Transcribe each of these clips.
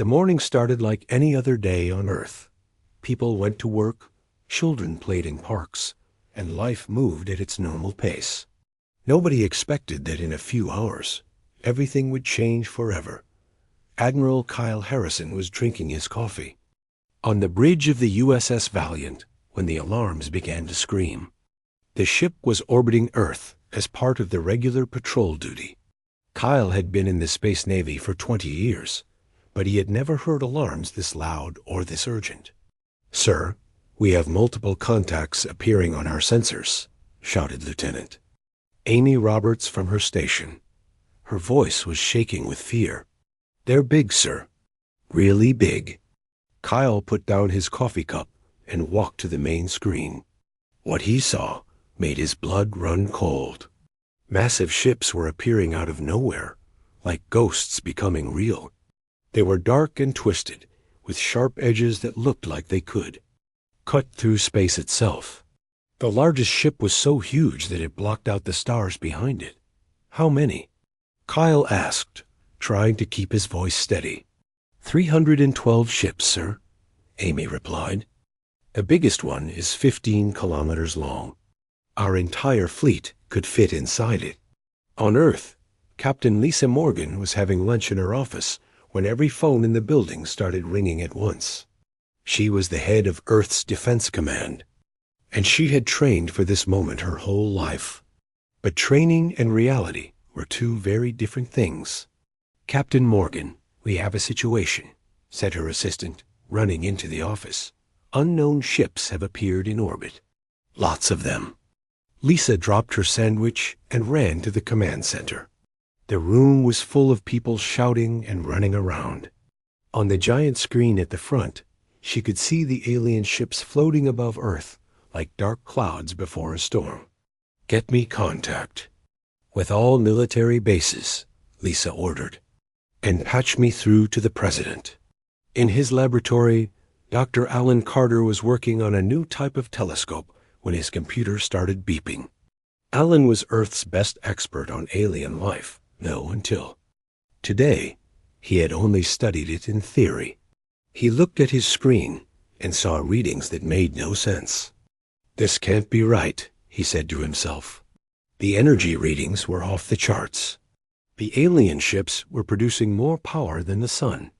The morning started like any other day on Earth. People went to work, children played in parks, and life moved at its normal pace. Nobody expected that in a few hours, everything would change forever. Admiral Kyle Harrison was drinking his coffee on the bridge of the USS Valiant when the alarms began to scream. The ship was orbiting Earth as part of the regular patrol duty. Kyle had been in the Space Navy for 20 years, but he had never heard alarms this loud or this urgent. "Sir, we have multiple contacts appearing on our sensors," shouted Lieutenant Amy Roberts from her station. Her voice was shaking with fear. "They're big, sir. Really big." Kyle put down his coffee cup and walked to the main screen. What he saw made his blood run cold. Massive ships were appearing out of nowhere, like ghosts becoming real. They were dark and twisted, with sharp edges that looked like they could cut through space itself. The largest ship was so huge that it blocked out the stars behind it. "How many?" Kyle asked, trying to keep his voice steady. 312 ships, sir," Amy replied. "The biggest one is 15 kilometers long. Our entire fleet could fit inside it." On Earth, Captain Lisa Morgan was having lunch in her office when every phone in the building started ringing at once. She was the head of Earth's Defense Command, and she had trained for this moment her whole life. But training and reality were two very different things. "Captain Morgan, we have a situation," said her assistant, running into the office. "Unknown ships have appeared in orbit. Lots of them." Lisa dropped her sandwich and ran to the command center. The room was full of people shouting and running around. On the giant screen at the front, she could see the alien ships floating above Earth like dark clouds before a storm. "Get me contact with all military bases," Lisa ordered, "and patch me through to the president." In his laboratory, Dr. Alan Carter was working on a new type of telescope when his computer started beeping. Alan was Earth's best expert on alien life, until today he had only studied it in theory. He looked at his screen and saw readings that made no sense. "This can't be right," he said to himself. The energy readings were off the charts. The alien ships were producing more power than the sun.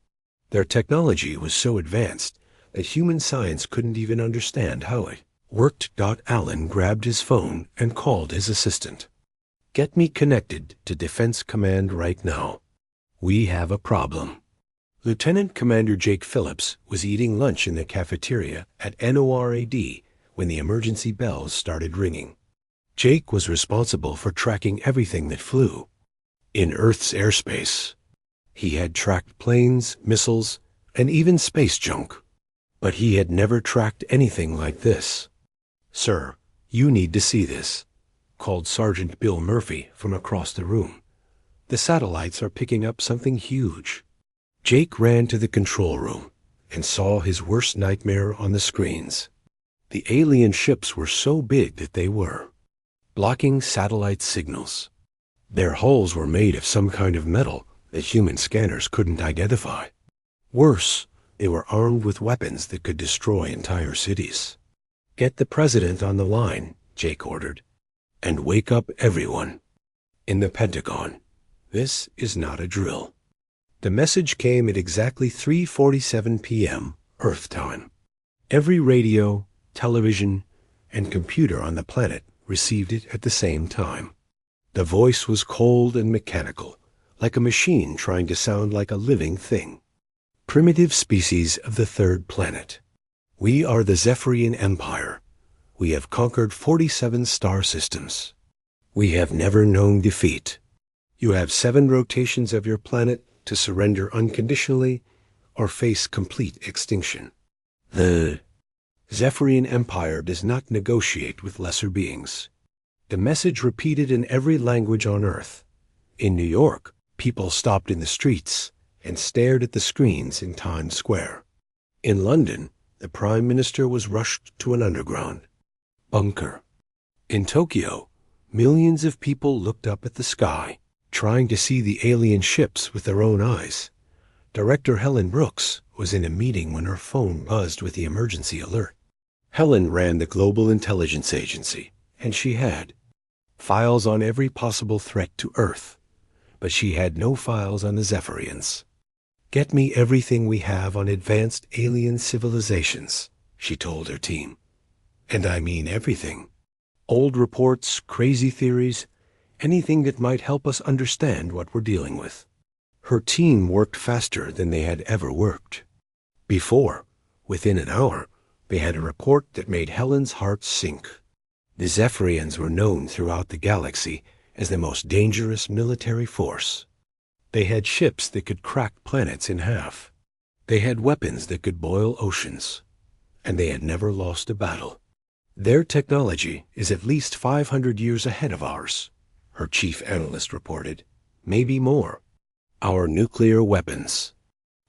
Their technology was so advanced that human science couldn't even understand how it worked. Alan grabbed his phone and called his assistant. "Get me connected to Defense Command right now. We have a problem." Lieutenant Commander Jake Phillips was eating lunch in the cafeteria at NORAD when the emergency bells started ringing. Jake was responsible for tracking everything that flew in Earth's airspace. He had tracked planes, missiles, and even space junk. But he had never tracked anything like this. "Sir, you need to see this," called Sergeant Bill Murphy from across the room. "The satellites are picking up something huge." Jake ran to the control room and saw his worst nightmare on the screens. The alien ships were so big that they were blocking satellite signals. Their hulls were made of some kind of metal that human scanners couldn't identify. Worse, they were armed with weapons that could destroy entire cities. "Get the president on the line," Jake ordered, "and wake up everyone in the Pentagon. This is not a drill." The message came at exactly 3:47 p.m. Earth time. Every radio, television, and computer on the planet received it at the same time. The voice was cold and mechanical, like a machine trying to sound like a living thing. "Primitive species of the third planet. We are the Zephyrian Empire. We have conquered 47 star systems. We have never known defeat. You have 7 rotations of your planet to surrender unconditionally or face complete extinction. The Zephyrian Empire does not negotiate with lesser beings." The message repeated in every language on Earth. In New York, people stopped in the streets and stared at the screens in Times Square. In London, the Prime Minister was rushed to an underground bunker. In Tokyo, millions of people looked up at the sky, trying to see the alien ships with their own eyes. Director Helen Brooks was in a meeting when her phone buzzed with the emergency alert. Helen ran the Global Intelligence Agency, and she had files on every possible threat to Earth, but she had no files on the Zephyrians. "Get me everything we have on advanced alien civilizations," she told her team. "And I mean everything. Old reports, crazy theories, anything that might help us understand what we're dealing with." Her team worked faster than they had ever worked. Before, within an hour, they had a report that made Helen's heart sink. The Zephyrians were known throughout the galaxy as the most dangerous military force. They had ships that could crack planets in half. They had weapons that could boil oceans. And they had never lost a battle. "Their technology is at least 500 years ahead of ours," her chief analyst reported. "Maybe more. Our nuclear weapons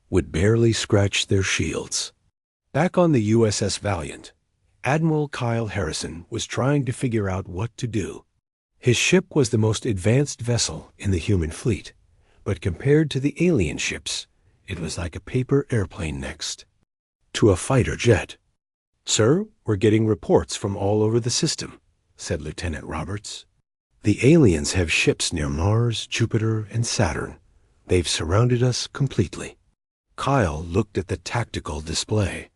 would barely scratch their shields." Back on the USS Valiant, Admiral Kyle Harrison was trying to figure out what to do. His ship was the most advanced vessel in the human fleet, but compared to the alien ships, it was like a paper airplane next to a fighter jet. "Sir, we're getting reports from all over the system," said Lieutenant Roberts. "The aliens have ships near Mars, Jupiter, and Saturn. They've surrounded us completely." Kyle looked at the tactical display.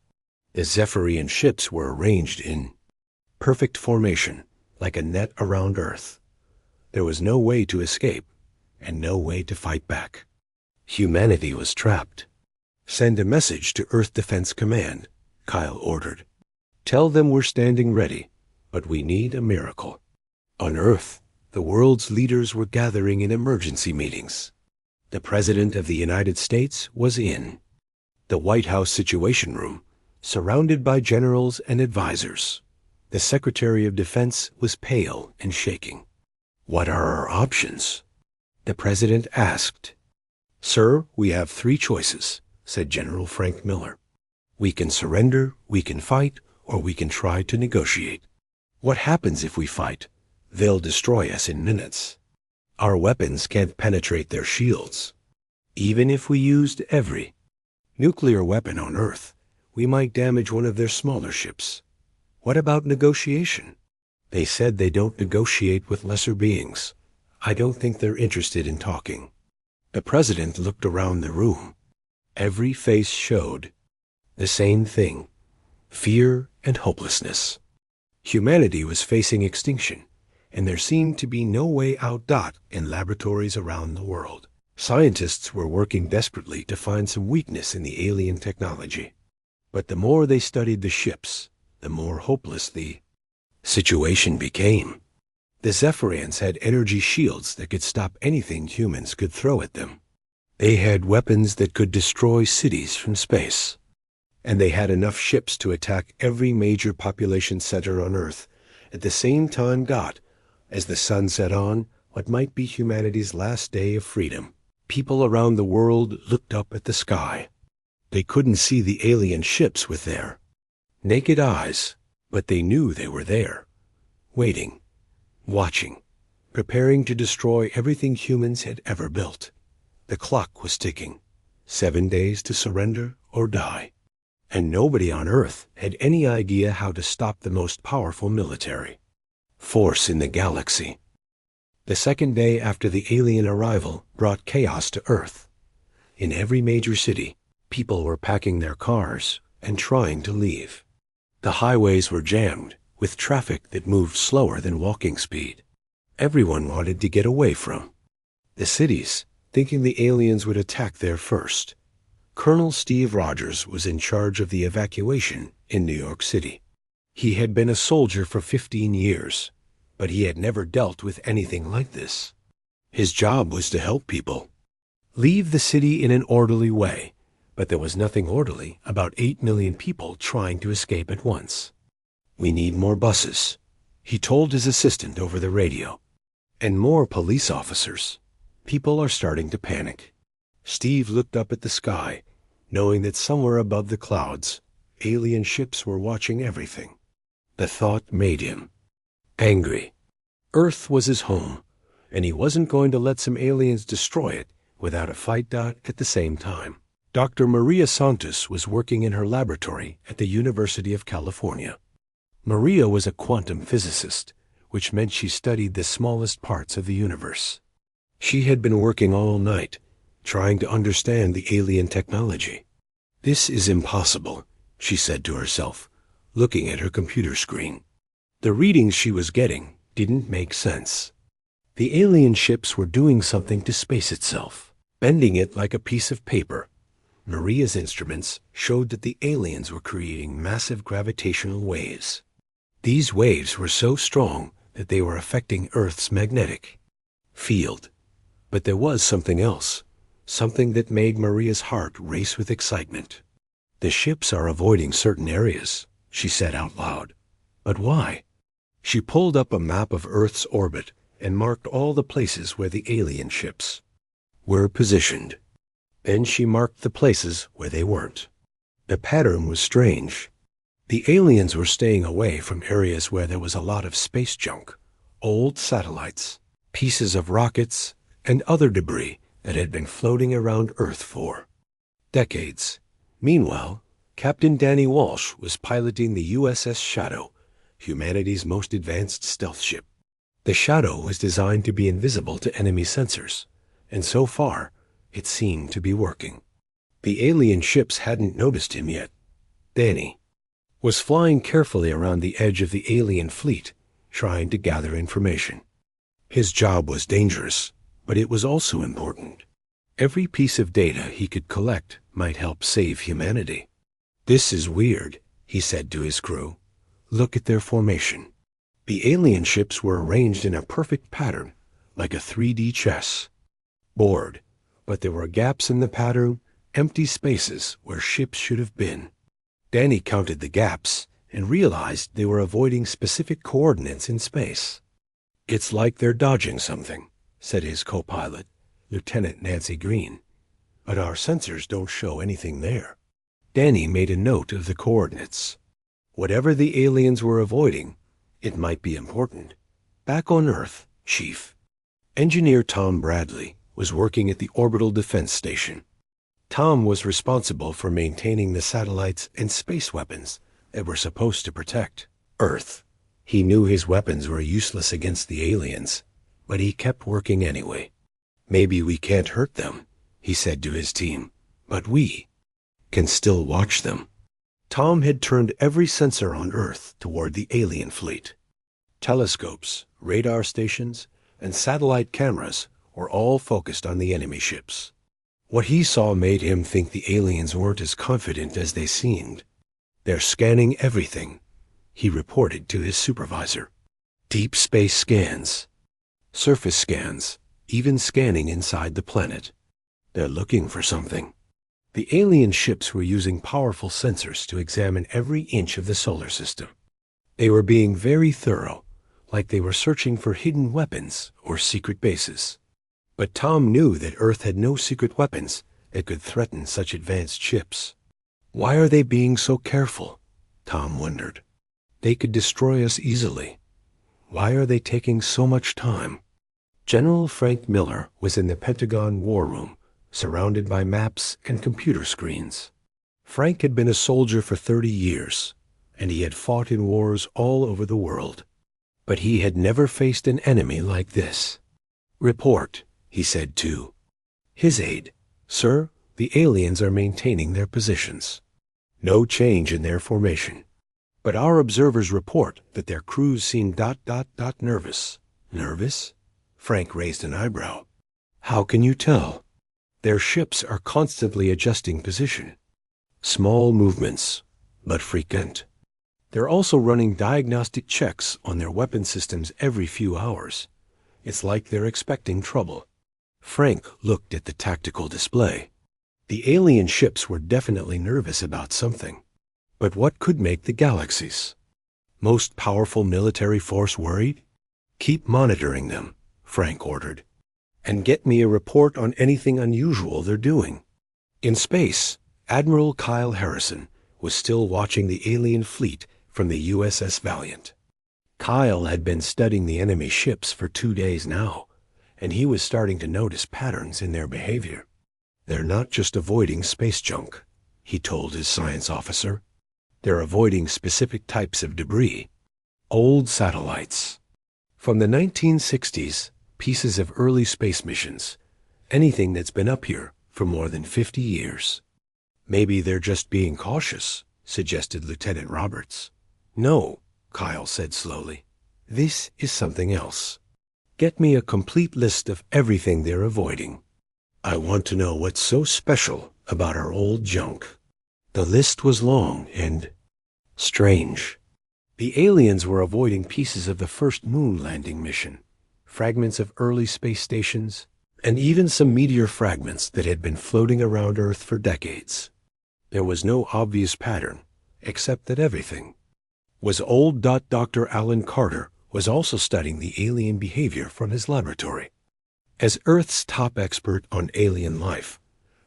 The Zephyrian ships were arranged in perfect formation, like a net around Earth. There was no way to escape, and no way to fight back. Humanity was trapped. "Send a message to Earth Defense Command," Kyle ordered. "Tell them we're standing ready, but we need a miracle." On Earth, the world's leaders were gathering in emergency meetings. The President of the United States was in the White House Situation Room, surrounded by generals and advisors. The Secretary of Defense was pale and shaking. "What are our options?" the President asked. "Sir, we have three choices," said General Frank Miller. "We can surrender, we can fight, or we can try to negotiate. What happens if we fight? They'll destroy us in minutes. Our weapons can't penetrate their shields. Even if we used every nuclear weapon on Earth, we might damage one of their smaller ships. What about negotiation? They said they don't negotiate with lesser beings. I don't think they're interested in talking." The President looked around the room. Every face showed the same thing: fear and hopelessness. Humanity was facing extinction, and there seemed to be no way out. In laboratories around the world, scientists were working desperately to find some weakness in the alien technology. But the more they studied the ships, the more hopeless the situation became. The Zephyrians had energy shields that could stop anything humans could throw at them. They had weapons that could destroy cities from space. And they had enough ships to attack every major population center on Earth at the same time. As the sun set on what might be humanity's last day of freedom, people around the world looked up at the sky. They couldn't see the alien ships with their naked eyes, but they knew they were there, waiting, watching, preparing to destroy everything humans had ever built. The clock was ticking. 7 days to surrender or die. And nobody on Earth had any idea how to stop the most powerful military force in the galaxy. The second day after the alien arrival brought chaos to Earth. In every major city, people were packing their cars and trying to leave. The highways were jammed with traffic that moved slower than walking speed. Everyone wanted to get away from the cities, thinking the aliens would attack there first. Colonel Steve Rogers was in charge of the evacuation in New York City. He had been a soldier for 15 years, but he had never dealt with anything like this. His job was to help people leave the city in an orderly way, but there was nothing orderly about 8 million people trying to escape at once. "We need more buses," he told his assistant over the radio, "and more police officers. People are starting to panic." Steve looked up at the sky, knowing that somewhere above the clouds, alien ships were watching everything. The thought made him angry. Earth was his home, and he wasn't going to let some aliens destroy it without a fight. At the same time, Dr. Maria Santos was working in her laboratory at the University of California. Maria was a quantum physicist, which meant she studied the smallest parts of the universe. She had been working all night, trying to understand the alien technology. "This is impossible," she said to herself, looking at her computer screen. The readings she was getting didn't make sense. The alien ships were doing something to space itself, bending it like a piece of paper. Maria's instruments showed that the aliens were creating massive gravitational waves. These waves were so strong that they were affecting Earth's magnetic field. But there was something else, something that made Maria's heart race with excitement. "The ships are avoiding certain areas," she said out loud. "But why?" She pulled up a map of Earth's orbit and marked all the places where the alien ships were positioned. Then she marked the places where they weren't. The pattern was strange. The aliens were staying away from areas where there was a lot of space junk, old satellites, pieces of rockets, and other debris that had been floating around Earth for decades. Meanwhile, Captain Danny Walsh was piloting the USS Shadow, humanity's most advanced stealth ship. The Shadow was designed to be invisible to enemy sensors, and so far, it seemed to be working. The alien ships hadn't noticed him yet. Danny was flying carefully around the edge of the alien fleet, trying to gather information. His job was dangerous, but it was also important. Every piece of data he could collect might help save humanity. "This is weird," he said to his crew. "Look at their formation." The alien ships were arranged in a perfect pattern, like a 3D chess board, but there were gaps in the pattern, empty spaces where ships should have been. Danny counted the gaps and realized they were avoiding specific coordinates in space. "It's like they're dodging something," said his co-pilot, Lieutenant Nancy Green. "But our sensors don't show anything there." Danny made a note of the coordinates. Whatever the aliens were avoiding, it might be important. Back on Earth, Chief, Engineer Tom Bradley was working at the Orbital Defense Station. Tom was responsible for maintaining the satellites and space weapons that were supposed to protect Earth. He knew his weapons were useless against the aliens, but he kept working anyway. "Maybe we can't hurt them," he said to his team, "but we can still watch them." Tom had turned every sensor on Earth toward the alien fleet. Telescopes, radar stations, and satellite cameras were all focused on the enemy ships. What he saw made him think the aliens weren't as confident as they seemed. "They're scanning everything," he reported to his supervisor. "Deep space scans, surface scans, even scanning inside the planet. They're looking for something." The alien ships were using powerful sensors to examine every inch of the solar system. They were being very thorough, like they were searching for hidden weapons or secret bases. But Tom knew that Earth had no secret weapons that could threaten such advanced ships. "Why are they being so careful?" Tom wondered. "They could destroy us easily. Why are they taking so much time?" General Frank Miller was in the Pentagon War Room, surrounded by maps and computer screens. Frank had been a soldier for 30 years, and he had fought in wars all over the world. But he had never faced an enemy like this. "Report," he said to his aide. "Sir, the aliens are maintaining their positions. No change in their formation. But our observers report that their crews seem ... nervous." "Nervous?" Frank raised an eyebrow. "How can you tell?" "Their ships are constantly adjusting position. Small movements, but frequent. They're also running diagnostic checks on their weapon systems every few hours. It's like they're expecting trouble." Frank looked at the tactical display. The alien ships were definitely nervous about something. But what could make the galaxy's most powerful military force worried? "Keep monitoring them," Frank ordered, "and get me a report on anything unusual they're doing." In space, Admiral Kyle Harrison was still watching the alien fleet from the USS Valiant. Kyle had been studying the enemy ships for 2 days now, and he was starting to notice patterns in their behavior. "They're not just avoiding space junk," he told his science officer. "They're avoiding specific types of debris. Old satellites. From the 1960s, pieces of early space missions. Anything that's been up here for more than 50 years. "Maybe they're just being cautious," suggested Lieutenant Roberts. "No," Kyle said slowly. "This is something else. Get me a complete list of everything they're avoiding. I want to know what's so special about our old junk." The list was long and strange. The aliens were avoiding pieces of the first moon landing mission, fragments of early space stations, and even some meteor fragments that had been floating around Earth for decades. There was no obvious pattern, except that everything was old. Dr. Alan Carter was also studying the alien behavior from his laboratory. As Earth's top expert on alien life,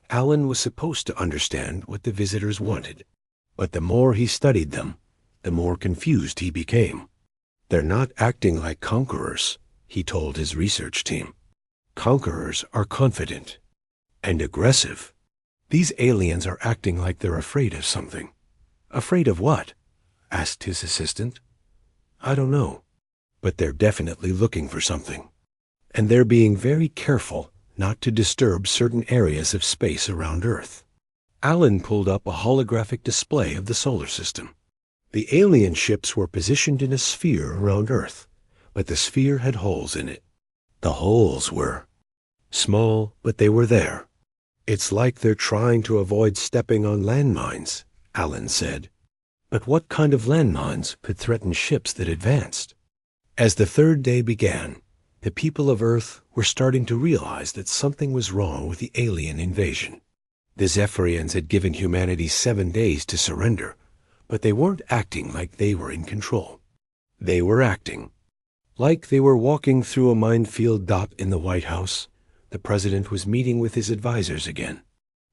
Alan was supposed to understand what the visitors wanted. But the more he studied them, the more confused he became. "They're not acting like conquerors," he told his research team. "Conquerors are confident and aggressive. These aliens are acting like they're afraid of something." "Afraid of what?" asked his assistant. "I don't know, but they're definitely looking for something. And they're being very careful not to disturb certain areas of space around Earth." Alan pulled up a holographic display of the solar system. The alien ships were positioned in a sphere around Earth, but the sphere had holes in it. The holes were small, but they were there. "It's like they're trying to avoid stepping on landmines," Alan said. But what kind of landmines could threaten ships that advanced? As the third day began, the people of Earth were starting to realize that something was wrong with the alien invasion. The Zephyrians had given humanity 7 days to surrender, but they weren't acting like they were in control. They were acting like they were walking through a minefield. In the White House, the president was meeting with his advisors again.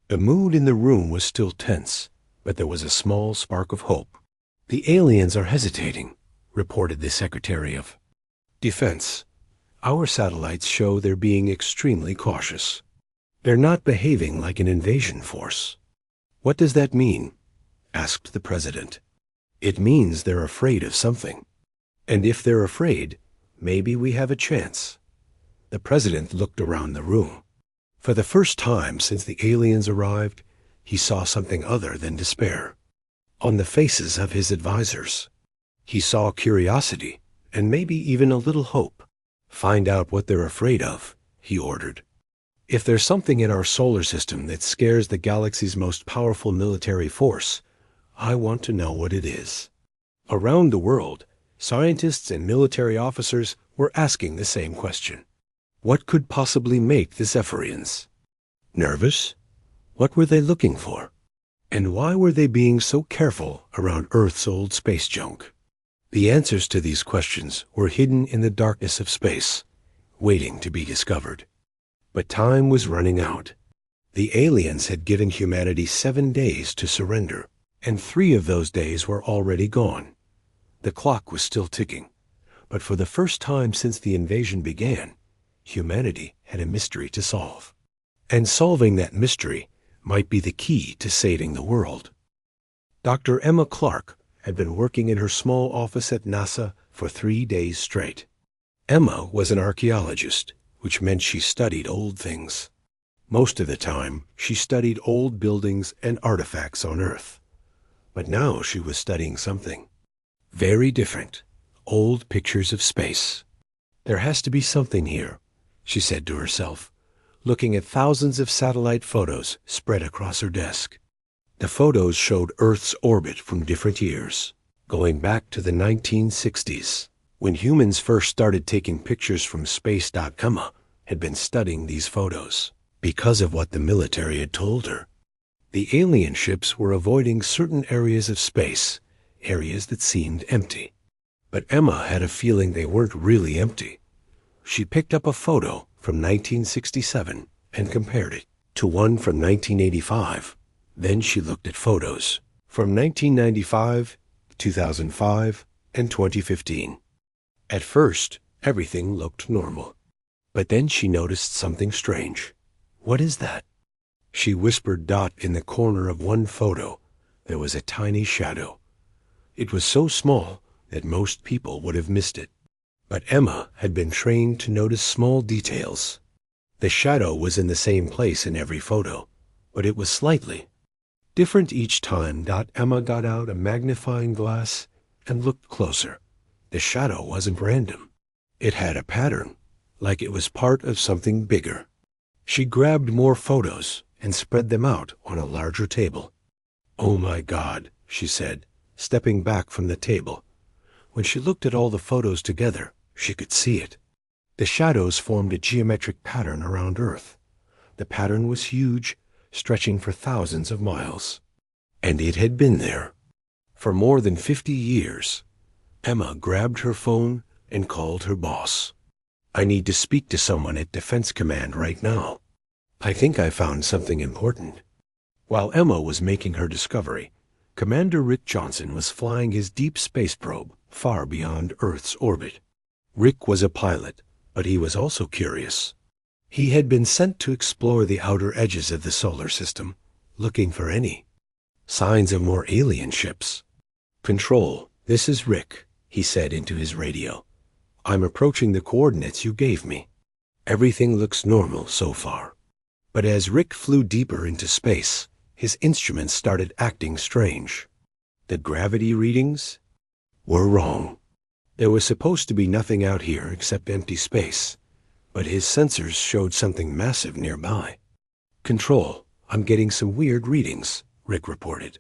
The mood in the room was still tense, but there was a small spark of hope. "The aliens are hesitating," reported the Secretary of Defense. "Our satellites show they're being extremely cautious. They're not behaving like an invasion force." "What does that mean?" asked the president. "It means they're afraid of something. And if they're afraid, maybe we have a chance." The president looked around the room. For the first time since the aliens arrived, he saw something other than despair on the faces of his advisors. He saw curiosity and maybe even a little hope. "Find out what they're afraid of," he ordered. "If there's something in our solar system that scares the galaxy's most powerful military force, I want to know what it is." Around the world, scientists and military officers were asking the same question. What could possibly make the Zephyrians nervous? What were they looking for? And why were they being so careful around Earth's old space junk? The answers to these questions were hidden in the darkness of space, waiting to be discovered. But time was running out. The aliens had given humanity 7 days to surrender, and 3 of those days were already gone. The clock was still ticking, but for the first time since the invasion began, humanity had a mystery to solve. And solving that mystery might be the key to saving the world. Dr. Emma Clark had been working in her small office at NASA for 3 days straight. Emma was an archaeologist, which meant she studied old things. Most of the time, she studied old buildings and artifacts on Earth. But now she was studying something very different: old pictures of space. "There has to be something here," she said to herself, looking at thousands of satellite photos spread across her desk. The photos showed Earth's orbit from different years, going back to the 1960s, when humans first started taking pictures from space. Emma had been studying these photos because of what the military had told her. The alien ships were avoiding certain areas of space, areas that seemed empty. But Emma had a feeling they weren't really empty. She picked up a photo from 1967 and compared it to one from 1985. Then she looked at photos from 1995, 2005, and 2015. At first, everything looked normal. But then she noticed something strange. "What is that?" She whispered. In the corner of one photo, there was a tiny shadow. It was so small that most people would have missed it. But Emma had been trained to notice small details. The shadow was in the same place in every photo, but it was slightly different each time. Emma got out a magnifying glass and looked closer. The shadow wasn't random. It had a pattern, like it was part of something bigger. She grabbed more photos and spread them out on a larger table. "Oh my God," she said, stepping back from the table. When she looked at all the photos together, she could see it. The shadows formed a geometric pattern around Earth. The pattern was huge, stretching for thousands of miles. And it had been there for more than 50 years. Emma grabbed her phone and called her boss. "I need to speak to someone at Defense Command right now. I think I found something important." While Emma was making her discovery, Commander Rick Johnson was flying his deep space probe far beyond Earth's orbit. Rick was a pilot, but he was also curious. He had been sent to explore the outer edges of the solar system, looking for any signs of more alien ships. "Control, this is Rick," he said into his radio. "I'm approaching the coordinates you gave me. Everything looks normal so far." But as Rick flew deeper into space, his instruments started acting strange. The gravity readings were wrong. There was supposed to be nothing out here except empty space, but his sensors showed something massive nearby. "Control, I'm getting some weird readings," Rick reported.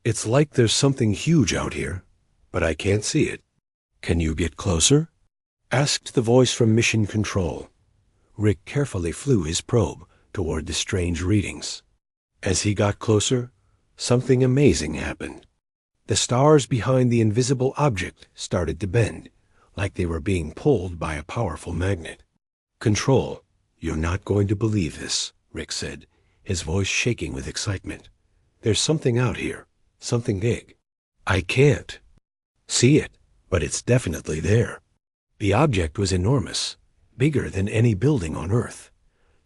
"It's like there's something huge out here, but I can't see it." "Can you get closer?" asked the voice from Mission Control. Rick carefully flew his probe toward the strange readings. As he got closer, something amazing happened. The stars behind the invisible object started to bend, like they were being pulled by a powerful magnet. "Control, you're not going to believe this," Rick said, his voice shaking with excitement. "There's something out here, something big. I can't see it, but it's definitely there." The object was enormous, bigger than any building on Earth.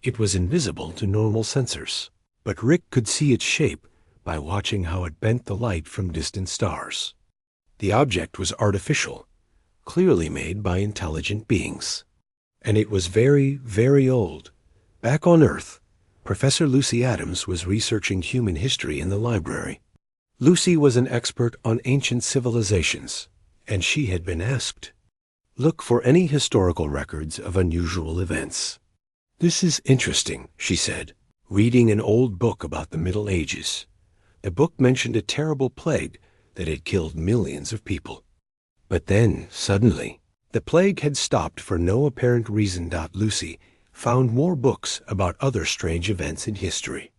It was invisible to normal sensors, but Rick could see its shape by watching how it bent the light from distant stars. The object was artificial, clearly made by intelligent beings. And it was very, very old. Back on Earth, Professor Lucy Adams was researching human history in the library. Lucy was an expert on ancient civilizations, and she had been asked, "Look for any historical records of unusual events." "This is interesting," she said, reading an old book about the Middle Ages. The book mentioned a terrible plague that had killed millions of people. But then, suddenly, the plague had stopped for no apparent reason. Lucy found more books about other strange events in history.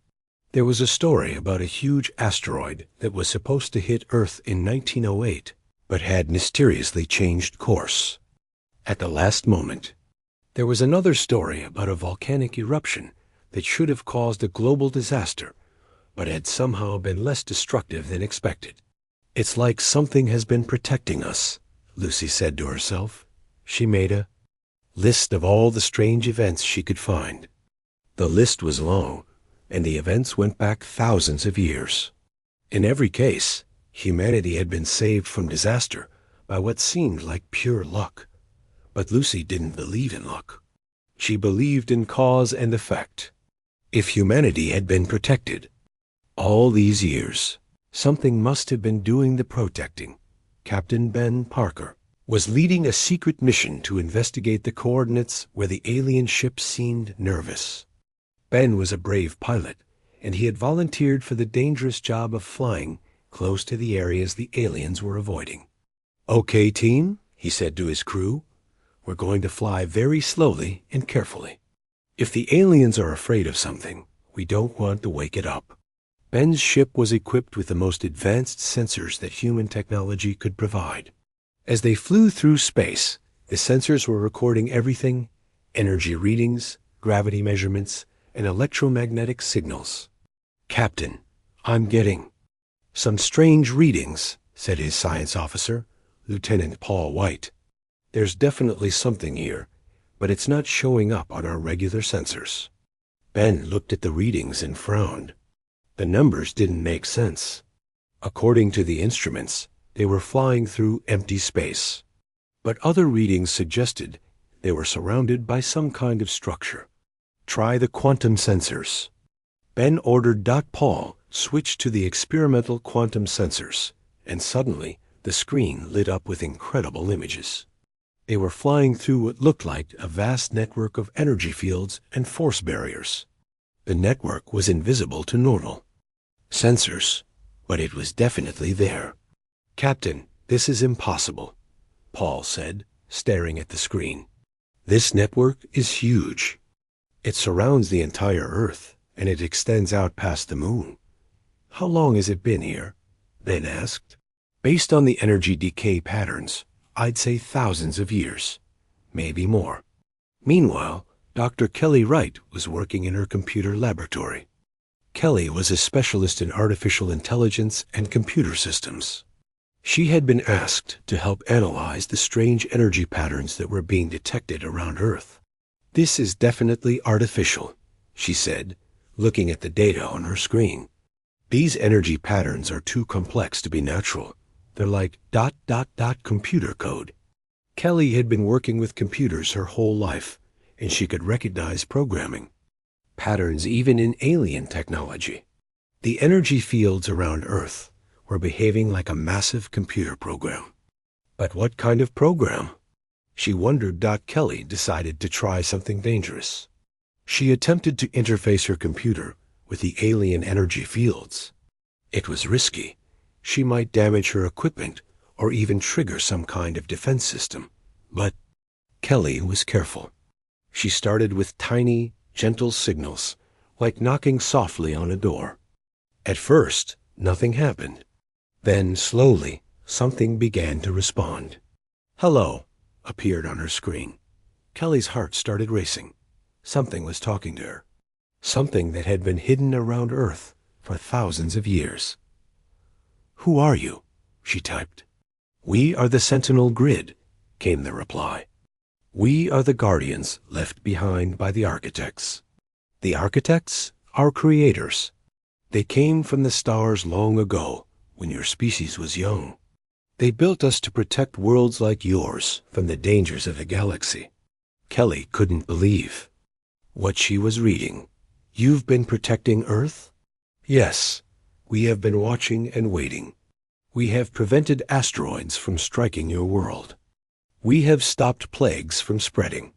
There was a story about a huge asteroid that was supposed to hit Earth in 1908, but had mysteriously changed course at the last moment. There was another story about a volcanic eruption that should have caused a global disaster, but had somehow been less destructive than expected. "It's like something has been protecting us," Lucy said to herself. She made a list of all the strange events she could find. The list was long, and the events went back thousands of years. In every case, humanity had been saved from disaster by what seemed like pure luck. But Lucy didn't believe in luck. She believed in cause and effect. If humanity had been protected all these years, something must have been doing the protecting. Captain Ben Parker was leading a secret mission to investigate the coordinates where the alien ship seemed nervous. Ben was a brave pilot, and he had volunteered for the dangerous job of flying close to the areas the aliens were avoiding. "Okay, team," he said to his crew, "we're going to fly very slowly and carefully. If the aliens are afraid of something, we don't want to wake it up." Ben's ship was equipped with the most advanced sensors that human technology could provide. As they flew through space, the sensors were recording everything: energy readings, gravity measurements, and electromagnetic signals. "Captain, I'm getting some strange readings," said his science officer, Lieutenant Paul White. "There's definitely something here, but it's not showing up on our regular sensors." Ben looked at the readings and frowned. The numbers didn't make sense. According to the instruments, they were flying through empty space. But other readings suggested they were surrounded by some kind of structure. Try the quantum sensors. Ben ordered Paul switch to the experimental quantum sensors, and suddenly the screen lit up with incredible images. They were flying through what looked like a vast network of energy fields and force barriers. The network was invisible to normal sensors, but it was definitely there. "Captain, this is impossible," Paul said, staring at the screen. "This network is huge. It surrounds the entire Earth, and it extends out past the moon." "How long has it been here?" Ben asked. "Based on the energy decay patterns, I'd say thousands of years, maybe more." Meanwhile, Dr. Kelly Wright was working in her computer laboratory. Kelly was a specialist in artificial intelligence and computer systems. She had been asked to help analyze the strange energy patterns that were being detected around Earth. "This is definitely artificial," she said, looking at the data on her screen. "These energy patterns are too complex to be natural. They're like ... computer code." Kelly had been working with computers her whole life, and she could recognize programming patterns even in alien technology. The energy fields around Earth were behaving like a massive computer program. But what kind of program? She wondered. Kelly decided to try something dangerous. She attempted to interface her computer with the alien energy fields. It was risky. She might damage her equipment or even trigger some kind of defense system. But Kelly was careful. She started with tiny, gentle signals, like knocking softly on a door. At first, nothing happened. Then, slowly, something began to respond. "Hello," appeared on her screen. Kelly's heart started racing. Something was talking to her. Something that had been hidden around Earth for thousands of years. "Who are you?" she typed. "We are the Sentinel Grid," came the reply. "We are the guardians left behind by the architects." "The architects? Our creators. They came from the stars long ago, when your species was young. They built us to protect worlds like yours from the dangers of the galaxy." Kelly couldn't believe what she was reading. "You've been protecting Earth?" "Yes. We have been watching and waiting. We have prevented asteroids from striking your world. We have stopped plagues from spreading.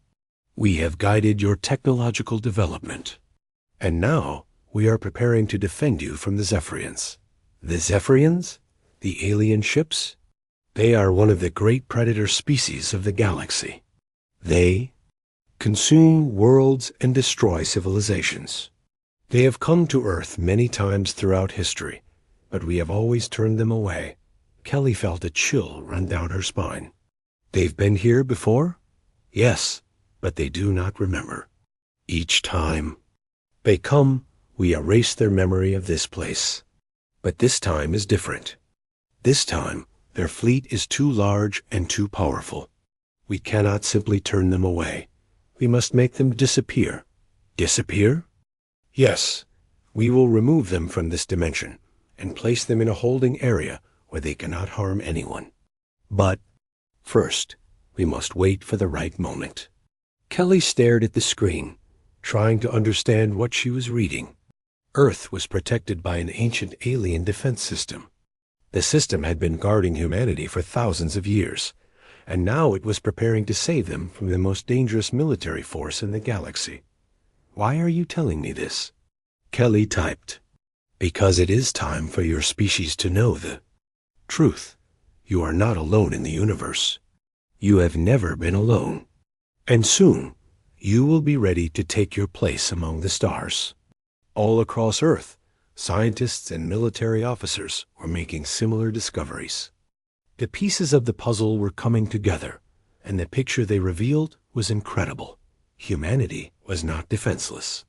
We have guided your technological development. And now we are preparing to defend you from the Zephyrians." "The Zephyrians? The alien ships?" "They are one of the great predator species of the galaxy. They consume worlds and destroy civilizations. They have come to Earth many times throughout history, but we have always turned them away." Kelly felt a chill run down her spine. "They've been here before?" "Yes, but they do not remember. Each time they come, we erase their memory of this place. But this time is different. This time, their fleet is too large and too powerful. We cannot simply turn them away. We must make them disappear." "Disappear?" "Yes. We will remove them from this dimension and place them in a holding area where they cannot harm anyone. But first, we must wait for the right moment." Kelly stared at the screen, trying to understand what she was reading. Earth was protected by an ancient alien defense system. The system had been guarding humanity for thousands of years, and now it was preparing to save them from the most dangerous military force in the galaxy. "Why are you telling me this?" Kelly typed. "Because it is time for your species to know the truth. You are not alone in the universe. You have never been alone. And soon, you will be ready to take your place among the stars." All across Earth, scientists and military officers were making similar discoveries. The pieces of the puzzle were coming together, and the picture they revealed was incredible. Humanity was not defenseless.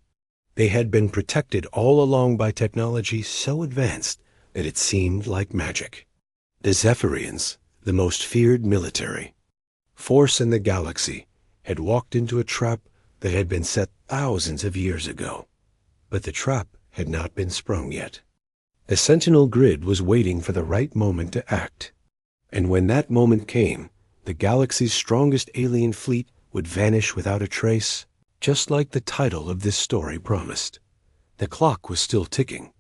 They had been protected all along by technology so advanced that it seemed like magic. The Zephyrians, the most feared military force in the galaxy, had walked into a trap that had been set thousands of years ago. But the trap had not been sprung yet. The Sentinel grid was waiting for the right moment to act. And when that moment came, the galaxy's strongest alien fleet would vanish without a trace, just like the title of this story promised. The clock was still ticking,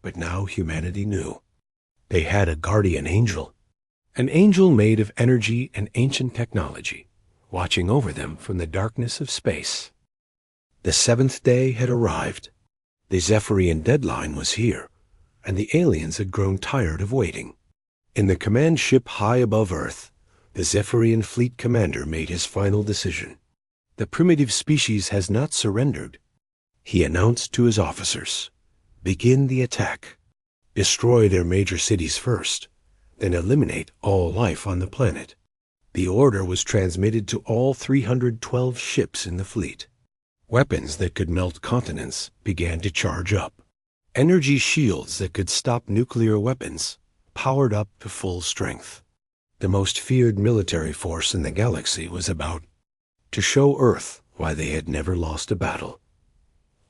but now humanity knew. They had a guardian angel, an angel made of energy and ancient technology, watching over them from the darkness of space. The seventh day had arrived. The Zephyrian deadline was here, and the aliens had grown tired of waiting. In the command ship high above Earth, the Zephyrian fleet commander made his final decision. The primitive species has not surrendered. He announced to his officers, "Begin the attack. Destroy their major cities first, then eliminate all life on the planet." The order was transmitted to all 312 ships in the fleet. Weapons that could melt continents began to charge up. Energy shields that could stop nuclear weapons powered up to full strength. The most feared military force in the galaxy was about to show Earth why they had never lost a battle.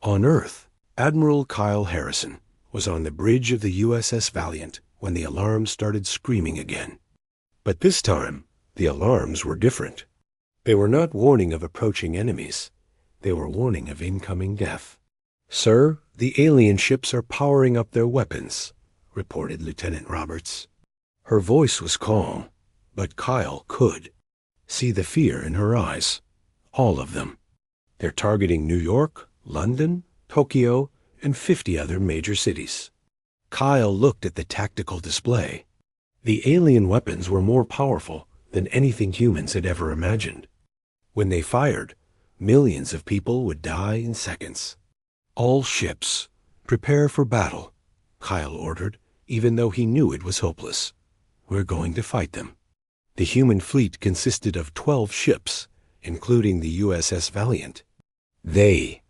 On Earth, Admiral Kyle Harrison was on the bridge of the USS Valiant when the alarms started screaming again. But this time, the alarms were different. They were not warning of approaching enemies. They were warning of incoming death. "Sir, the alien ships are powering up their weapons," reported Lieutenant Roberts. Her voice was calm, but Kyle could see the fear in her eyes. All of them. They're targeting New York, London, Tokyo, and 50 other major cities. Kyle looked at the tactical display. The alien weapons were more powerful than anything humans had ever imagined. When they fired, millions of people would die in seconds. "All ships, prepare for battle," Kyle ordered, even though he knew it was hopeless. "We're going to fight them." The human fleet consisted of 12 ships, including the USS Valiant. They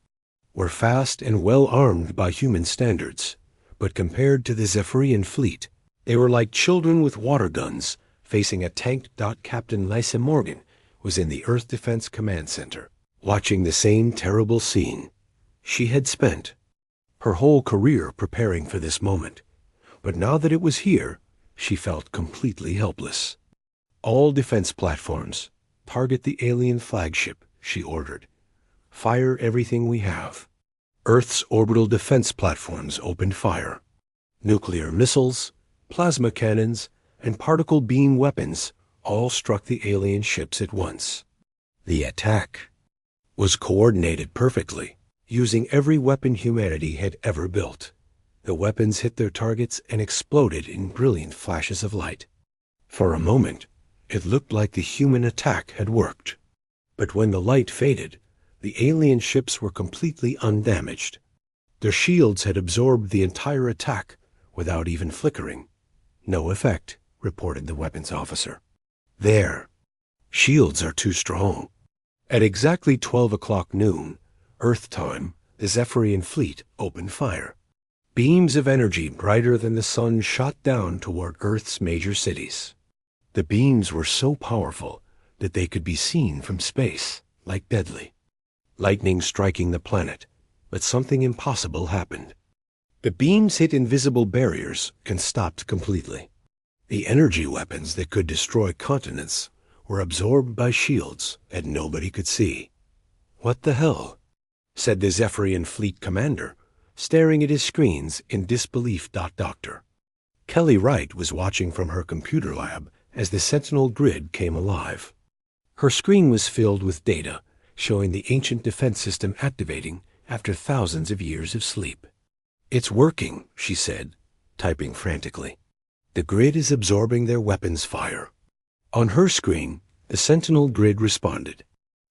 were fast and well armed by human standards, but compared to the Zephyrian fleet, they were like children with water guns facing a tank. Captain Lysa Morgan was in the Earth Defense Command Center, watching the same terrible scene. She had spent her whole career preparing for this moment, but now that it was here, she felt completely helpless. "All defense platforms, target the alien flagship," she ordered. "Fire everything we have." Earth's orbital defense platforms opened fire. Nuclear missiles, plasma cannons, and particle beam weapons all struck the alien ships at once. The attack was coordinated perfectly, using every weapon humanity had ever built. The weapons hit their targets and exploded in brilliant flashes of light. For a moment, it looked like the human attack had worked. But when the light faded, the alien ships were completely undamaged. Their shields had absorbed the entire attack without even flickering. "No effect," reported the weapons officer. "Their shields are too strong." At exactly 12 o'clock noon, Earth time, the Zephyrian fleet opened fire. Beams of energy brighter than the sun shot down toward Earth's major cities. The beams were so powerful that they could be seen from space, like deadly. Lightning striking the planet, but something impossible happened. The beams hit invisible barriers and stopped completely. The energy weapons that could destroy continents were absorbed by shields that nobody could see. "What the hell?" said the Zephyrian fleet commander, staring at his screens in disbelief. Doctor Kelly Wright was watching from her computer lab as the Sentinel grid came alive. Her screen was filled with data showing the ancient defense system activating after thousands of years of sleep. "It's working," she said, typing frantically. "The grid is absorbing their weapons fire." On her screen, the Sentinel grid responded.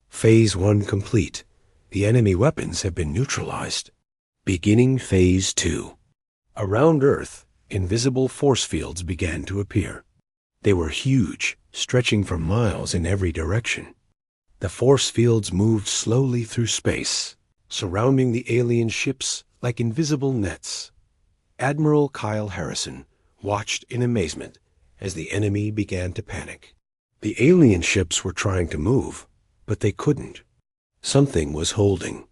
"Phase 1 complete. The enemy weapons have been neutralized. Beginning Phase 2. Around Earth, invisible force fields began to appear. They were huge, stretching for miles in every direction. The force fields moved slowly through space, surrounding the alien ships like invisible nets. Admiral Kyle Harrison watched in amazement as the enemy began to panic. The alien ships were trying to move, but they couldn't. Something was holding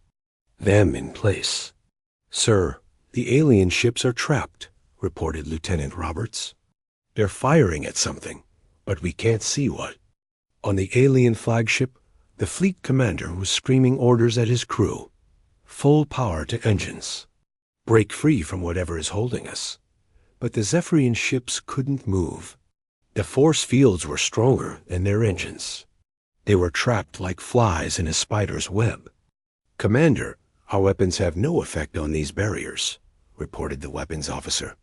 them in place. Sir, the alien ships are trapped, reported Lieutenant Roberts. They're firing at something, but we can't see what. On the alien flagship, the fleet commander was screaming orders at his crew. Full power to engines. Break free from whatever is holding us. But the Zephyrian ships couldn't move. The force fields were stronger than their engines. They were trapped like flies in a spider's web. Commander, our weapons have no effect on these barriers, reported the weapons officer.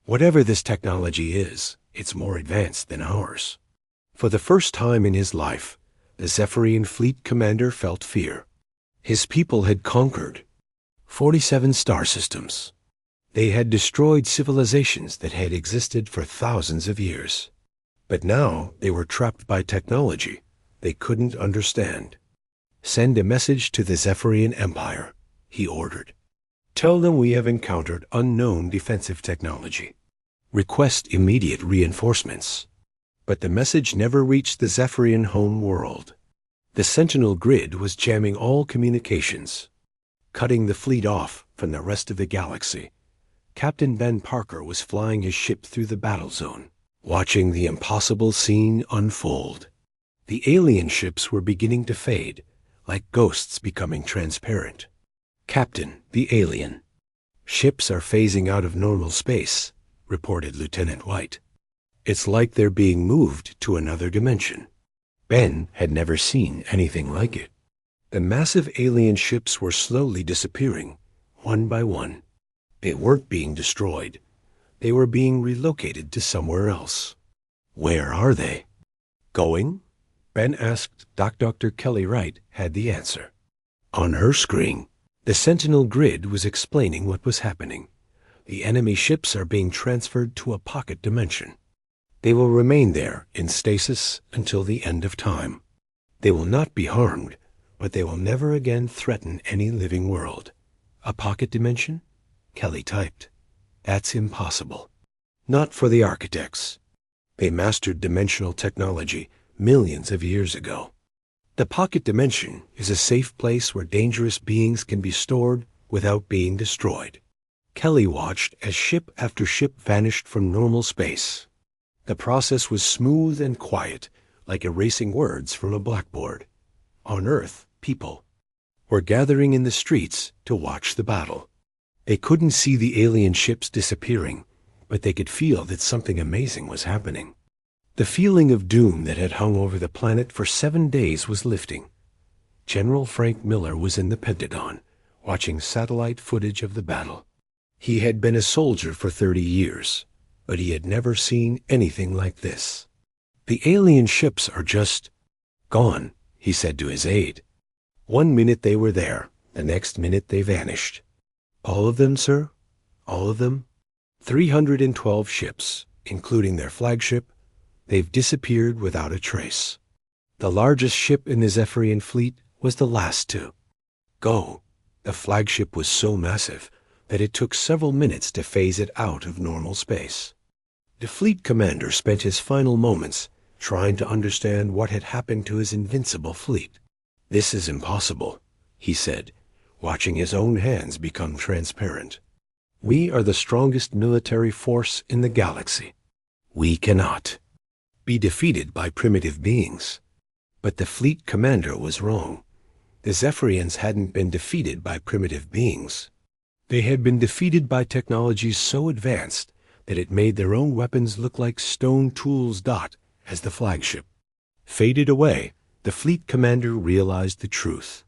Whatever this technology is, it's more advanced than ours. For the first time in his life, the Zephyrian fleet commander felt fear. His people had conquered 47 star systems. They had destroyed civilizations that had existed for thousands of years. But now they were trapped by technology they couldn't understand. Send a message to the Zephyrian Empire, he ordered. Tell them we have encountered unknown defensive technology. Request immediate reinforcements. But the message never reached the Zephyrian home world. The Sentinel grid was jamming all communications, cutting the fleet off from the rest of the galaxy. Captain Ben Parker was flying his ship through the battle zone, watching the impossible scene unfold. The alien ships were beginning to fade, like ghosts becoming transparent. Captain, the alien. Ships are phasing out of normal space, reported Lieutenant White. It's like they're being moved to another dimension. Ben had never seen anything like it. The massive alien ships were slowly disappearing, one by one. They weren't being destroyed. They were being relocated to somewhere else. Where are they? Going? Ben asked. Dr. Kelly Wright had the answer. On her screen, the Sentinel grid was explaining what was happening. The enemy ships are being transferred to a pocket dimension. They will remain there in stasis until the end of time. They will not be harmed, but they will never again threaten any living world. A pocket dimension? Kelly typed. That's impossible. Not for the architects. They mastered dimensional technology millions of years ago. The pocket dimension is a safe place where dangerous beings can be stored without being destroyed. Kelly watched as ship after ship vanished from normal space. The process was smooth and quiet, like erasing words from a blackboard. On Earth, people were gathering in the streets to watch the battle. They couldn't see the alien ships disappearing, but they could feel that something amazing was happening. The feeling of doom that had hung over the planet for 7 days was lifting. General Frank Miller was in the Pentagon, watching satellite footage of the battle. He had been a soldier for 30 years, but he had never seen anything like this. The alien ships are just gone, he said to his aide. 1 minute they were there, the next minute they vanished. All of them, sir? All of them? 312 ships, including their flagship. They've disappeared without a trace. The largest ship in the Zephyrian fleet was the last to go. The flagship was so massive that it took several minutes to phase it out of normal space. The fleet commander spent his final moments trying to understand what had happened to his invincible fleet. This is impossible, he said, watching his own hands become transparent. We are the strongest military force in the galaxy. We cannot be defeated by primitive beings. But the fleet commander was wrong. The Zephyrians hadn't been defeated by primitive beings. They had been defeated by technologies so advanced that it made their own weapons look like stone tools. As the flagship faded away, the fleet commander realized the truth.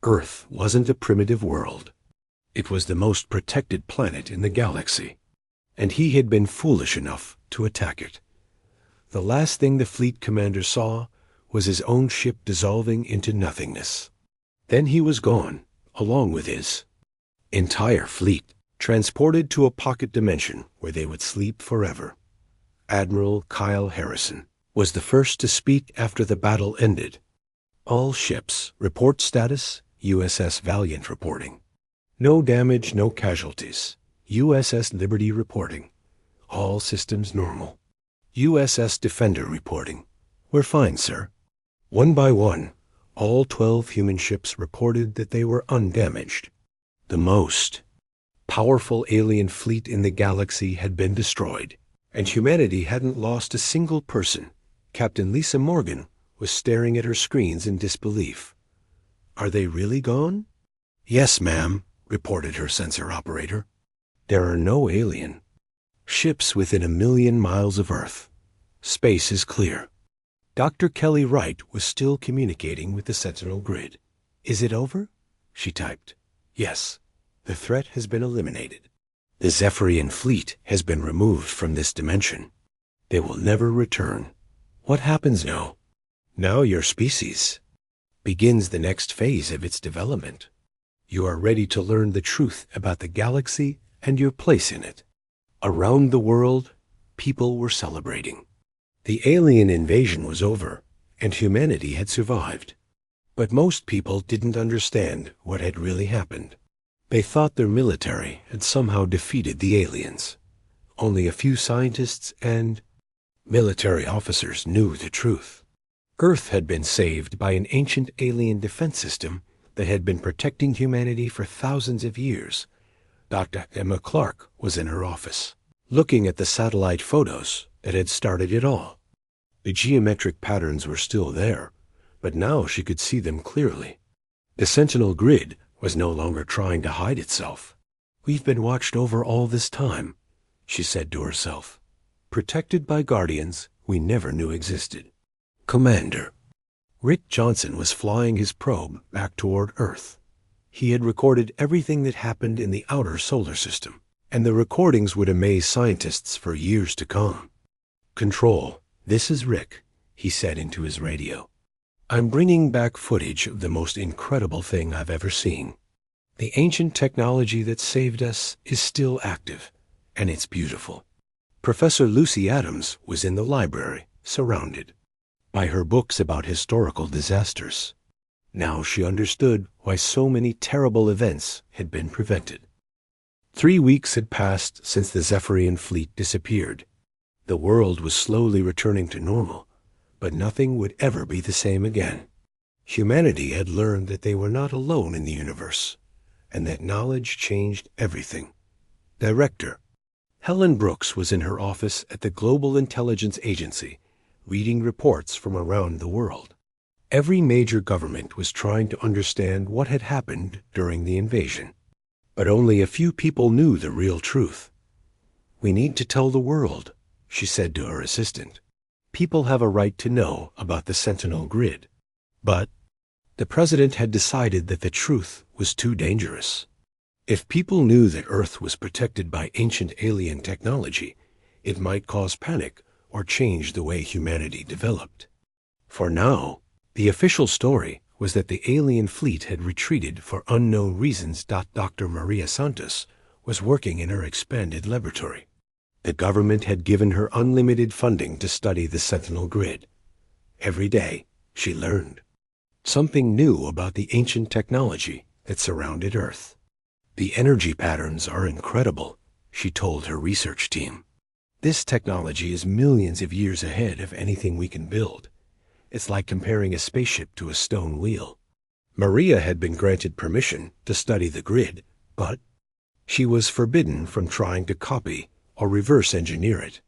Earth wasn't a primitive world. It was the most protected planet in the galaxy, and he had been foolish enough to attack it. The last thing the fleet commander saw was his own ship dissolving into nothingness. Then he was gone, along with his entire fleet, transported to a pocket dimension where they would sleep forever. Admiral Kyle Harrison was the first to speak after the battle ended. All ships, report status, USS Valiant reporting. No damage, no casualties. USS Liberty reporting. All systems normal. USS Defender reporting. We're fine, sir. One by one, all 12 human ships reported that they were undamaged. The most powerful alien fleet in the galaxy had been destroyed, and humanity hadn't lost a single person. Captain Lisa Morgan was staring at her screens in disbelief. "Are they really gone?" "Yes, ma'am," reported her sensor operator. "There are no alien ships within 1,000,000 miles of Earth. Space is clear." Dr. Kelly Wright was still communicating with the Sentinel grid. "Is it over?" she typed. "Yes. The threat has been eliminated. The Zephyrian fleet has been removed from this dimension. They will never return." "What happens now?" "Now your species begins the next phase of its development. You are ready to learn the truth about the galaxy and your place in it." Around the world, people were celebrating. The alien invasion was over, and humanity had survived. But most people didn't understand what had really happened. They thought their military had somehow defeated the aliens. Only a few scientists and military officers knew the truth. Earth had been saved by an ancient alien defense system that had been protecting humanity for thousands of years. Dr. Emma Clark was in her office, looking at the satellite photos that had started it all. The geometric patterns were still there, but now she could see them clearly. The Sentinel grid was no longer trying to hide itself. "We've been watched over all this time," she said to herself, "protected by guardians we never knew existed." "Commander." Rick Johnson was flying his probe back toward Earth. He had recorded everything that happened in the outer solar system, and the recordings would amaze scientists for years to come. "Control, this is Rick," he said into his radio. "I'm bringing back footage of the most incredible thing I've ever seen. The ancient technology that saved us is still active, and it's beautiful." Professor Lucy Adams was in the library, surrounded by her books about historical disasters. Now she understood why so many terrible events had been prevented. 3 weeks had passed since the Zephyrian fleet disappeared. The world was slowly returning to normal, but nothing would ever be the same again. Humanity had learned that they were not alone in the universe, and that knowledge changed everything. Director Helen Brooks was in her office at the Global Intelligence Agency, reading reports from around the world. Every major government was trying to understand what had happened during the invasion, but only a few people knew the real truth. "We need to tell the world," she said to her assistant. "People have a right to know about the Sentinel grid." But the president had decided that the truth was too dangerous. If people knew that Earth was protected by ancient alien technology, it might cause panic or change the way humanity developed. For now, the official story was that the alien fleet had retreated for unknown reasons. Dr. Maria Santos was working in her expanded laboratory. The government had given her unlimited funding to study the Sentinel grid. Every day, she learned something new about the ancient technology that surrounded Earth. "The energy patterns are incredible," she told her research team. "This technology is millions of years ahead of anything we can build. It's like comparing a spaceship to a stone wheel." Maria had been granted permission to study the grid, but she was forbidden from trying to copy or reverse engineer it.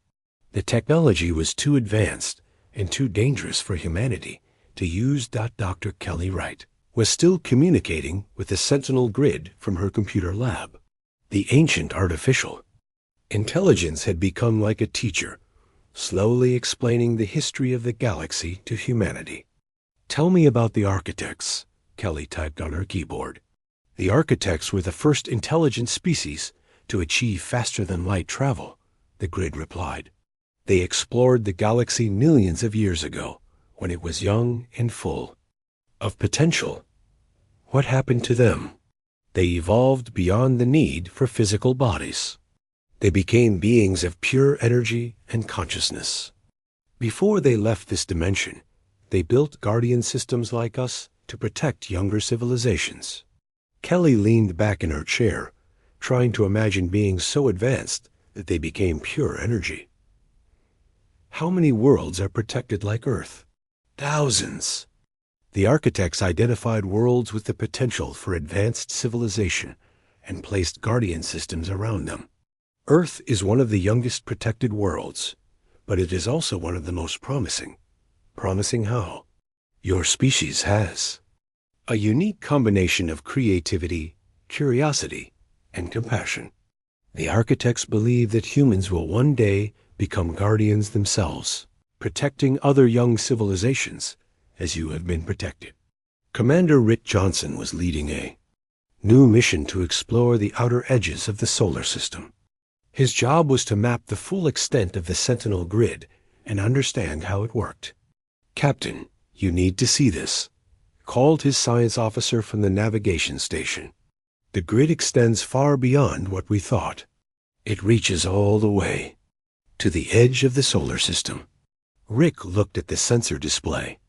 The technology was too advanced and too dangerous for humanity to use. Dr. Kelly Wright was still communicating with the Sentinel grid from her computer lab. The ancient artificial intelligence had become like a teacher, slowly explaining the history of the galaxy to humanity. "Tell me about the architects," Kelly typed on her keyboard. "The architects were the first intelligent species to achieve faster-than-light travel," the grid replied. "They explored the galaxy millions of years ago, when it was young and full of potential. What happened to them? They evolved beyond the need for physical bodies. They became beings of pure energy and consciousness. Before they left this dimension, they built guardian systems like us to protect younger civilizations." Kelly leaned back in her chair, trying to imagine beings so advanced that they became pure energy. "How many worlds are protected like Earth?" "Thousands." The architects identified worlds with the potential for advanced civilization and placed guardian systems around them. Earth is one of the youngest protected worlds, but it is also one of the most promising. Promising how? Your species has a unique combination of creativity, curiosity, and compassion. The architects believe that humans will one day become guardians themselves, protecting other young civilizations as you have been protected. Commander Rick Johnson was leading a new mission to explore the outer edges of the solar system. His job was to map the full extent of the Sentinel grid and understand how it worked. "Captain, you need to see this," called his science officer from the navigation station. "The grid extends far beyond what we thought. It reaches all the way to the edge of the solar system." Rick looked at the sensor display.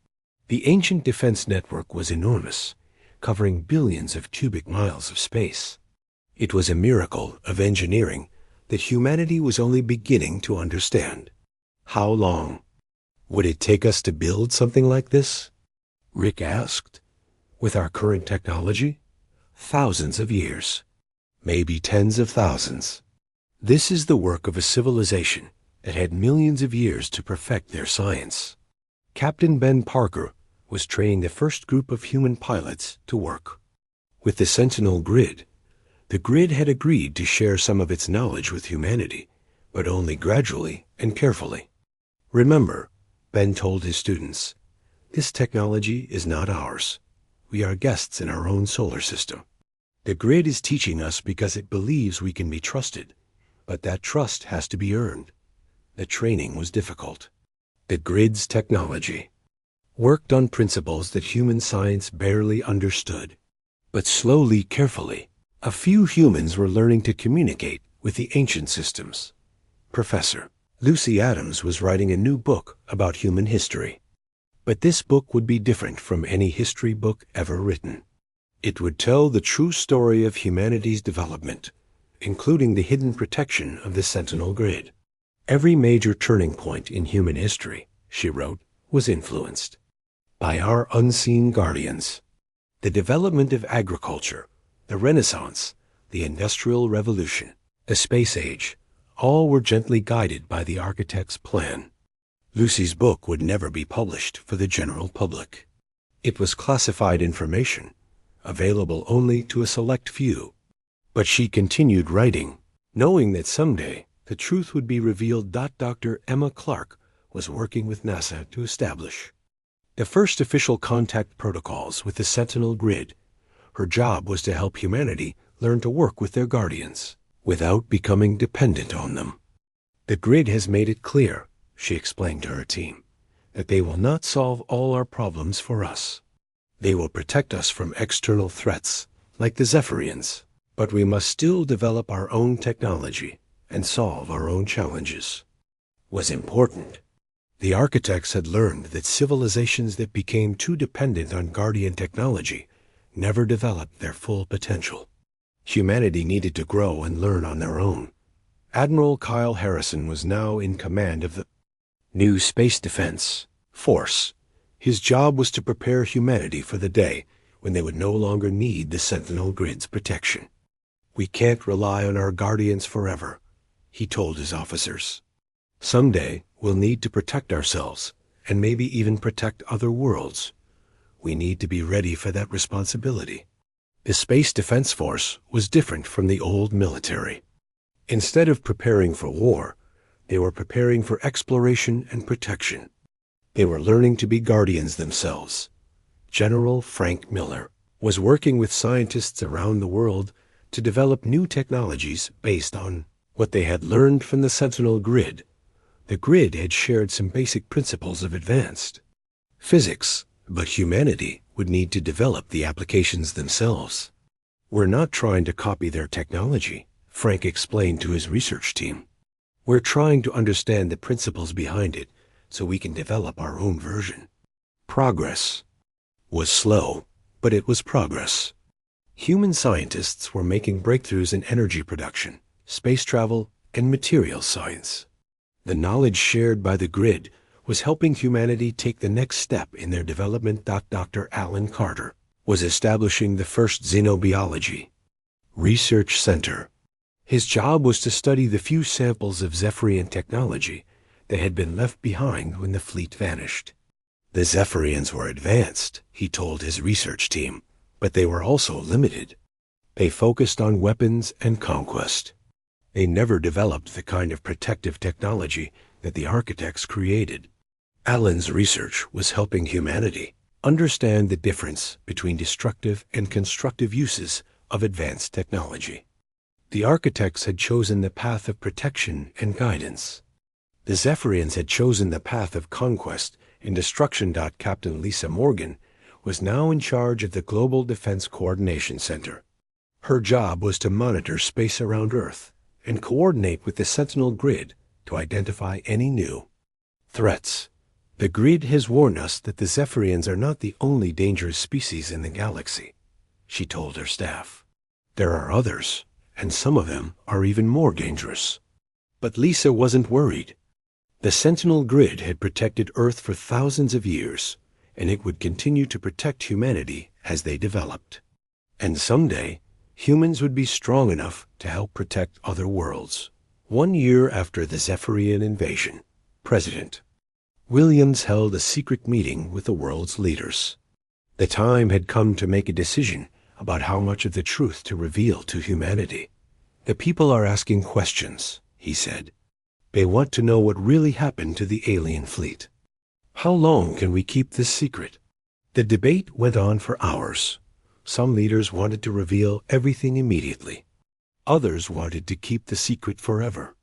The ancient defense network was enormous, covering billions of cubic miles of space. It was a miracle of engineering that humanity was only beginning to understand. How long would it take us to build something like this? Rick asked. With our current technology? Thousands of years. Maybe tens of thousands. This is the work of a civilization that had millions of years to perfect their science. Captain Ben Parker was training the first group of human pilots to work with the Sentinel grid. The grid had agreed to share some of its knowledge with humanity, but only gradually and carefully. "Remember," Ben told his students, "this technology is not ours. We are guests in our own solar system. The grid is teaching us because it believes we can be trusted, but that trust has to be earned." The training was difficult. The grid's technology worked on principles that human science barely understood. But slowly, carefully, a few humans were learning to communicate with the ancient systems. Professor Lucy Adams was writing a new book about human history. But this book would be different from any history book ever written. It would tell the true story of humanity's development, including the hidden protection of the Sentinel grid. Every major turning point in human history, she wrote, was influenced by our unseen guardians. The development of agriculture, the Renaissance, the Industrial Revolution, the Space Age, all were gently guided by the architect's plan. Lucy's book would never be published for the general public. It was classified information, available only to a select few. But she continued writing, knowing that someday the truth would be revealed. Dr. Emma Clark was working with NASA to establish the first official contact protocols with the Sentinel grid. Her job was to help humanity learn to work with their guardians without becoming dependent on them. "The grid has made it clear," she explained to her team, "that they will not solve all our problems for us. They will protect us from external threats, like the Zephyrians, but we must still develop our own technology and solve our own challenges." Was important. The architects had learned that civilizations that became too dependent on guardian technology never developed their full potential. Humanity needed to grow and learn on their own. Admiral Kyle Harrison was now in command of the new Space Defense Force. His job was to prepare humanity for the day when they would no longer need the Sentinel grid's protection. "We can't rely on our guardians forever," he told his officers. "Someday we'll need to protect ourselves and maybe even protect other worlds. We need to be ready for that responsibility." The Space Defense Force was different from the old military. Instead of preparing for war, they were preparing for exploration and protection. They were learning to be guardians themselves. General Frank Miller was working with scientists around the world to develop new technologies based on what they had learned from the Sentinel grid. The grid had shared some basic principles of advanced physics, but humanity would need to develop the applications themselves. "We're not trying to copy their technology," Frank explained to his research team. "We're trying to understand the principles behind it so we can develop our own version." Progress was slow, but it was progress. Human scientists were making breakthroughs in energy production, space travel, and materials science. The knowledge shared by the grid was helping humanity take the next step in their development. Dr. Alan Carter was establishing the first xenobiology Research Center. His job was to study the few samples of Zephyrian technology that had been left behind when the fleet vanished. The Zephyrians were advanced, he told his research team, but they were also limited. They focused on weapons and conquest. They never developed the kind of protective technology that the architects created. Alan's research was helping humanity understand the difference between destructive and constructive uses of advanced technology. The architects had chosen the path of protection and guidance. The Zephyrians had chosen the path of conquest and destruction. Captain Lisa Morgan was now in charge of the Global Defense Coordination Center. Her job was to monitor space around Earth and coordinate with the Sentinel Grid to identify any new threats. The Grid has warned us that the Zephyrians are not the only dangerous species in the galaxy, she told her staff. There are others, and some of them are even more dangerous. But Lisa wasn't worried. The Sentinel Grid had protected Earth for thousands of years, and it would continue to protect humanity as they developed. And someday, humans would be strong enough to help protect other worlds. 1 year after the Zephyrian invasion, President Williams held a secret meeting with the world's leaders. The time had come to make a decision about how much of the truth to reveal to humanity. The people are asking questions, he said. They want to know what really happened to the alien fleet. How long can we keep this secret? The debate went on for hours. Some leaders wanted to reveal everything immediately. Others wanted to keep the secret forever.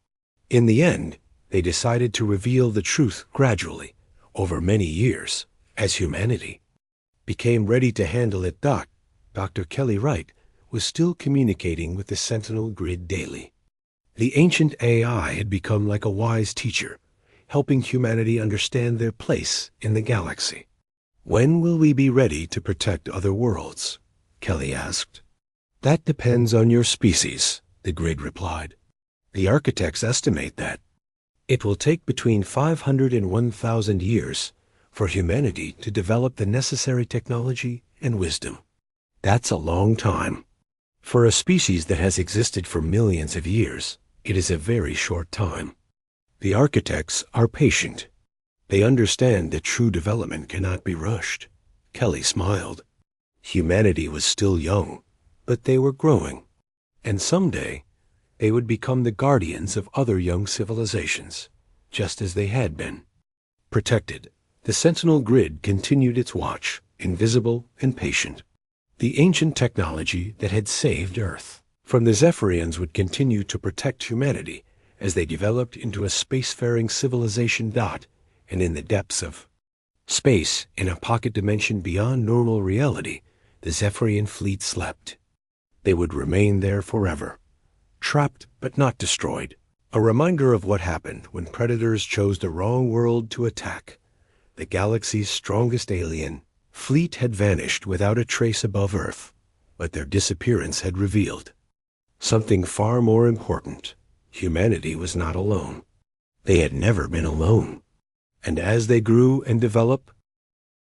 In the end, they decided to reveal the truth gradually, over many years, as humanity became ready to handle it. Dr. Kelly Wright was still communicating with the Sentinel Grid daily. The ancient AI had become like a wise teacher, helping humanity understand their place in the galaxy. When will we be ready to protect other worlds? Kelly asked. That depends on your species, the Grid replied. The architects estimate that it will take between 500 and 1,000 years for humanity to develop the necessary technology and wisdom. That's a long time. For a species that has existed for millions of years, it is a very short time. The architects are patient. They understand that true development cannot be rushed. Kelly smiled. Humanity was still young, but they were growing. And someday, they would become the guardians of other young civilizations, just as they had been. Protected, the Sentinel Grid continued its watch, invisible and patient. The ancient technology that had saved Earth from the Zephyrians would continue to protect humanity as they developed into a spacefaring civilization. And in the depths of space, in a pocket dimension beyond normal reality, the Zephyrian fleet slept. They would remain there forever, trapped but not destroyed, a reminder of what happened when predators chose the wrong world to attack. The galaxy's strongest alien fleet had vanished without a trace above Earth, but their disappearance had revealed something far more important. Humanity was not alone. They had never been alone. And as they grew and developed,